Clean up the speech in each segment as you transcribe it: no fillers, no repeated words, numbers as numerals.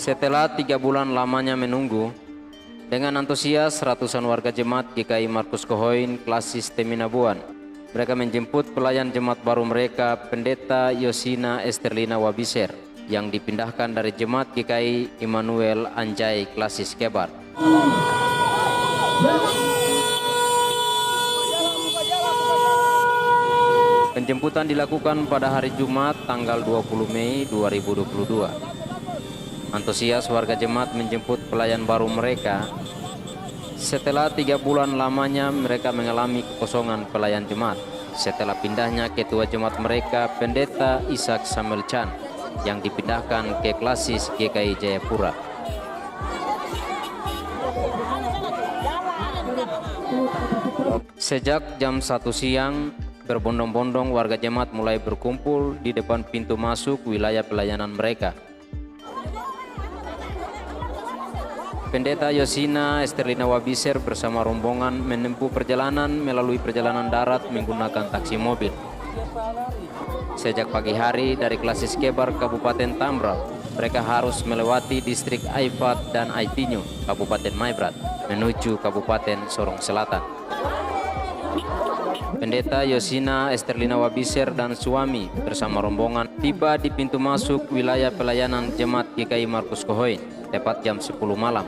Setelah 3 bulan lamanya menunggu, dengan antusias ratusan warga jemaat GKI Markus Kohoin Klasis Teminabuan, mereka menjemput pelayan jemaat baru mereka, Pendeta Yosina Esterlina Wabiser, yang dipindahkan dari jemaat GKI Immanuel Anjay Klasis Kebar. Penjemputan dilakukan pada hari Jumat tanggal 20 Mei 2022. Antusias warga jemaat menjemput pelayan baru mereka. Setelah 3 bulan lamanya mereka mengalami kekosongan pelayan jemaat setelah pindahnya ketua jemaat mereka, Pendeta Ishak Samuel Chan, yang dipindahkan ke Klasis GKI Jayapura. Sejak jam 1 siang, berbondong-bondong warga jemaat mulai berkumpul di depan pintu masuk wilayah pelayanan mereka. Pendeta Yosina Esterlina Wabiser bersama rombongan menempuh perjalanan melalui perjalanan darat menggunakan taksi mobil. Sejak pagi hari dari Klasis Kebar Kabupaten Tambrau, mereka harus melewati distrik Aifat dan Aitinyo, Kabupaten Maibrat, menuju Kabupaten Sorong Selatan. Pendeta Yosina Esterlina Wabiser dan suami bersama rombongan tiba di pintu masuk wilayah pelayanan jemaat GKI Markus Kohoin tepat jam 10 malam.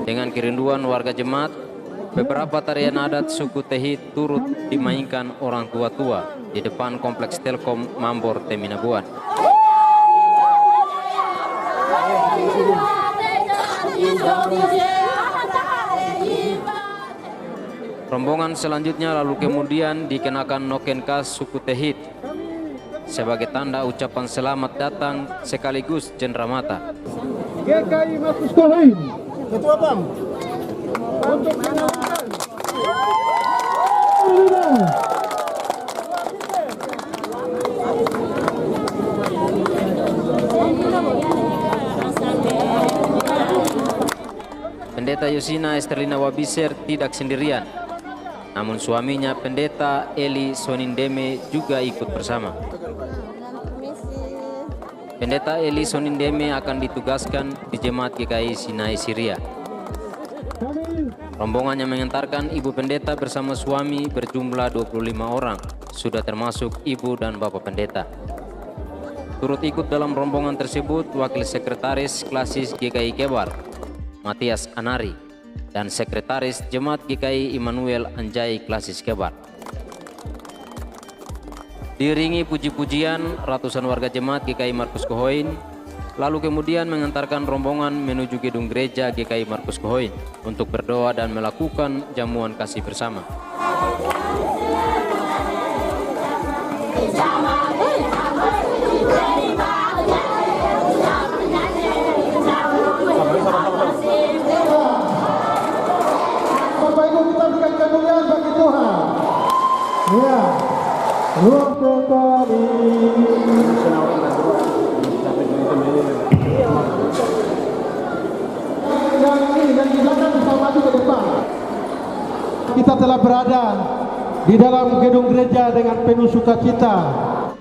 Dengan kerinduan warga jemaat, beberapa tarian adat suku Tehit turut dimainkan orang tua-tua di depan Kompleks Telkom Mambor Teminabuan. Rombongan selanjutnya lalu kemudian dikenakan noken khas suku Tehit sebagai tanda ucapan selamat datang sekaligus cenderamata. GKI Markus Kohoin, Ketua PAM, untuk menyaksikan Pendeta Yosina Esterlina Wabiser tidak sendirian, namun suaminya Pendeta Eli Sonindeme juga ikut bersama. Pendeta Eli Sonindeme akan ditugaskan di jemaat GKI Sinai Syria. Rombongan yang mengantarkan ibu pendeta bersama suami berjumlah 25 orang, sudah termasuk ibu dan bapak pendeta. Turut ikut dalam rombongan tersebut Wakil Sekretaris Klasis GKI Kebar, Matias Anari, dan Sekretaris Jemaat GKI Immanuel Anjay Klasis Kebar. Diiringi puji-pujian, ratusan warga jemaat GKI Markus Kohoin lalu kemudian mengantarkan rombongan menuju gedung gereja GKI Markus Kohoin untuk berdoa dan melakukan jamuan kasih bersama. Bapak Ibu, kita berikan kemuliaan bagi Tuhan. Ya, ruang sekali. Yang di belakang bisa maju ke depan. Kita telah berada di dalam gedung gereja dengan penuh sukacita.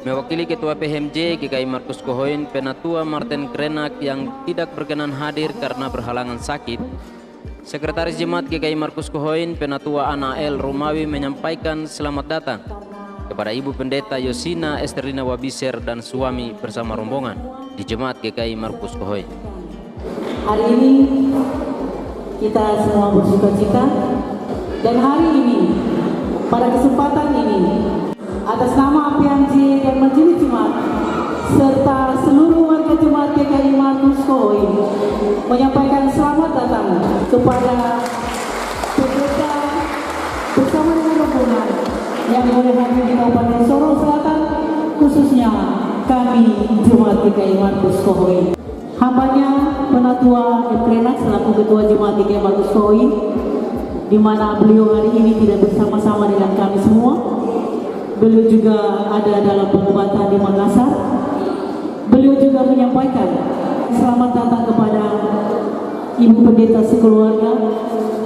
Mewakili Ketua PHMJ GKI Markus Kohoin, Penatua Martin Krenak yang tidak berkenan hadir karena berhalangan sakit, Sekretaris Jemaat GKI Markus Kohoin, Penatua Ana El Romawi menyampaikan selamat datang kepada Ibu Pendeta Yosina Esterlina Wabiser dan suami bersama rombongan di Jemaat GKI Markus Kohoin. Hari ini kita semua bersukacita, dan hari ini pada kesempatan ini atas nama PMJ dan Majelis Jemaat serta seluruh warga Jemaat GKI Markus Kohoin menyampaikan selamat datang kepada pendeta bersama dengan rombongan yang boleh hadir di Kabupaten Sorong Selatan, khususnya kami Jemaat GKI Markus Kohoin. Hambanya Penatua Eklenak selaku Ketua Jemaat GKI Markus Kohoin, di mana beliau hari ini tidak bersama-sama dengan kami semua. Beliau juga ada dalam pengobatan di Makassar. Beliau juga menyampaikan selamat datang kepada Ibu Pendeta sekeluarga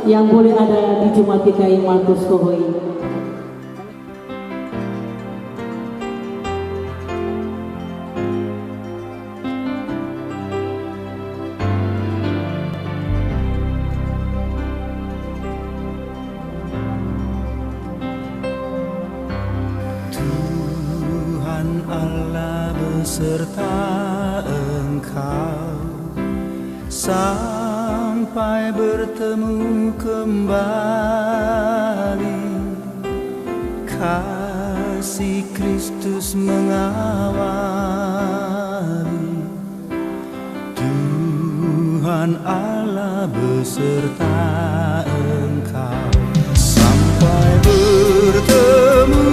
yang boleh ada di Jemaat GKI Markus Kohoin. Allah beserta engkau sampai bertemu kembali. Kasih Kristus mengawali, Tuhan Allah beserta engkau sampai bertemu,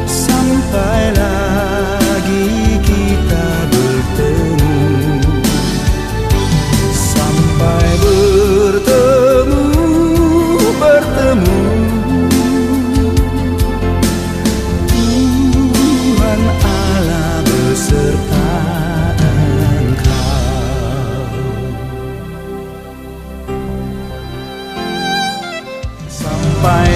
sampai lagi kita bertemu, sampai bertemu, Tuhan Allah beserta engkau. Sampai